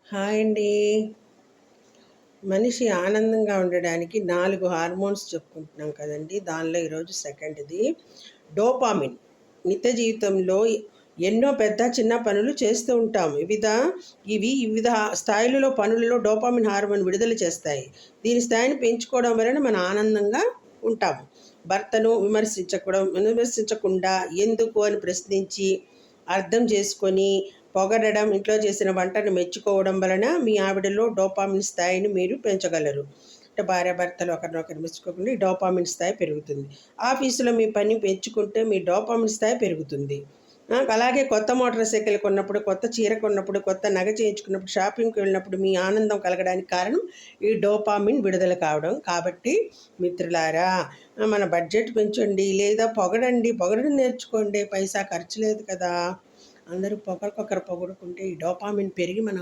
Hi అండి. మనిషి ఆనందంగా ఉండడానికి 4 హార్మోన్స్ చెప్పుకుంటున్నాం కదండీ! దానిలో ఈరోజు సెకండ్‌ది డోపామిన్. నిత్య జీవితంలో ఎన్నో పెద్ద, చిన్న పనులు చేస్తూ ఉంటాం. వివిధ స్థాయిలలో పనులలో డోపామిన్ హార్మోన్ విడుదల చేస్తాయి. దీని స్థాయిని పెంచుకోవడం వలన మనం ఆనందంగా ఉంటాము. భర్తను విమర్శించకుండా ఎందుకు అని ప్రశ్నించి, అర్థం చేసుకొని, పొగడడం, ఇంట్లో చేసిన వంటను మెచ్చుకోవడం వలన మీ ఆవిడలో డోపామిన్ స్థాయిని మీరు పెంచగలరు. అంటే భార్యాభర్తలు ఒకరినొకరు మెచ్చుకోకుండా ఈ డోపామిన్ స్థాయి పెరుగుతుంది. ఆఫీసులో మీ పని పెంచుకుంటే మీ డోపామిన్ స్థాయి పెరుగుతుంది. అలాగే కొత్త మోటార్ సైకిల్ కొన్నప్పుడు, కొత్త చీర కొన్నప్పుడు, కొత్త నగ చేయించుకున్నప్పుడు, షాపింగ్‌కి వెళ్ళినప్పుడు మీ ఆనందం కలగడానికి కారణం ఈ డోపామిన్ విడుదల కావడం. కాబట్టి మిత్రులారా, మన బడ్జెట్ పెంచండి, లేదా పొగడండి. పొగడడం నేర్చుకోండి. పైసా ఖర్చు లేదు కదా! అందరూ ఒకరికొకరు పొగుడుకుంటే ఈ డోపామిన్ పెరిగి మన